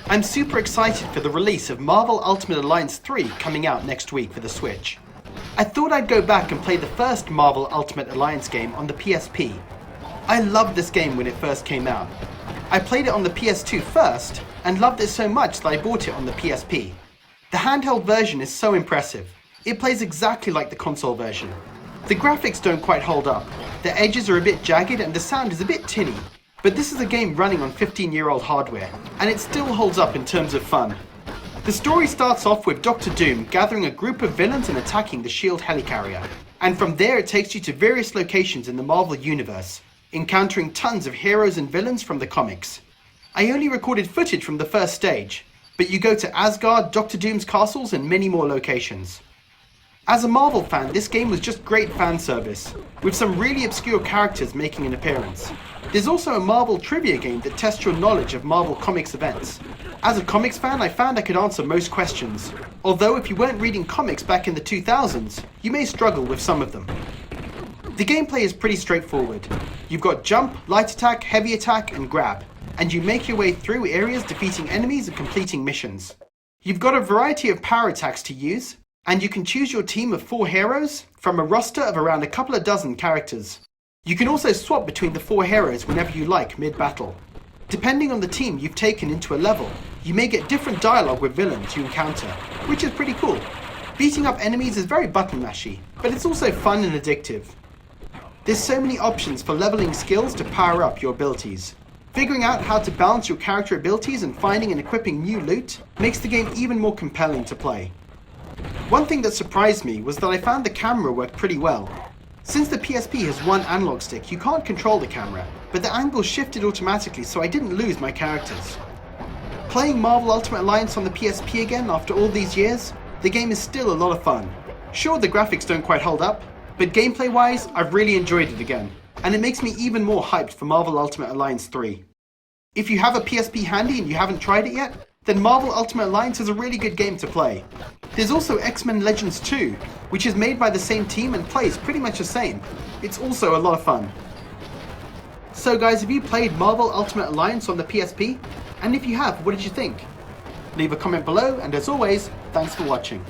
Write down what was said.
I'm super excited for the release of Marvel Ultimate Alliance 3 coming out next week for the Switch. I thought I'd go back and play the first Marvel Ultimate Alliance game on the PSP. I loved this game when it first came out. I played it on the PS2 first, and loved it so much that I bought it on the PSP. The handheld version is so impressive. It plays exactly like the console version. The graphics don't quite hold up, the edges are a bit jagged and the sound is a bit tinny. But this is a game running on 15-year-old hardware, and it still holds up in terms of fun. The story starts off with Dr. Doom gathering a group of villains and attacking the S.H.I.E.L.D. helicarrier. And from there it takes you to various locations in the Marvel Universe, encountering tons of heroes and villains from the comics. I only recorded footage from the first stage, but you go to Asgard, Dr. Doom's castles, and many more locations. As a Marvel fan, this game was just great fan service, with some really obscure characters making an appearance. There's also a Marvel trivia game that tests your knowledge of Marvel Comics events. As a comics fan, I found I could answer most questions, although if you weren't reading comics back in the 2000s, you may struggle with some of them. The gameplay is pretty straightforward. You've got jump, light attack, heavy attack, and grab, and you make your way through areas defeating enemies and completing missions. You've got a variety of power attacks to use, and you can choose your team of 4 heroes from a roster of around a couple of dozen characters. You can also swap between the 4 heroes whenever you like mid-battle. Depending on the team you've taken into a level, you may get different dialogue with villains you encounter, which is pretty cool. Beating up enemies is very button mashy, but it's also fun and addictive. There's so many options for leveling skills to power up your abilities. Figuring out how to balance your character abilities and finding and equipping new loot makes the game even more compelling to play. One thing that surprised me was that I found the camera worked pretty well. Since the PSP has one analog stick, you can't control the camera, but the angle shifted automatically so I didn't lose my characters. Playing Marvel Ultimate Alliance on the PSP again after all these years, the game is still a lot of fun. Sure, the graphics don't quite hold up, but gameplay wise, I've really enjoyed it again, and it makes me even more hyped for Marvel Ultimate Alliance 3. If you have a PSP handy and you haven't tried it yet, then Marvel Ultimate Alliance is a really good game to play. There's also X-Men Legends 2, which is made by the same team and plays pretty much the same. It's also a lot of fun. So guys, have you played Marvel Ultimate Alliance on the PSP? And if you have, what did you think? Leave a comment below, and as always, thanks for watching.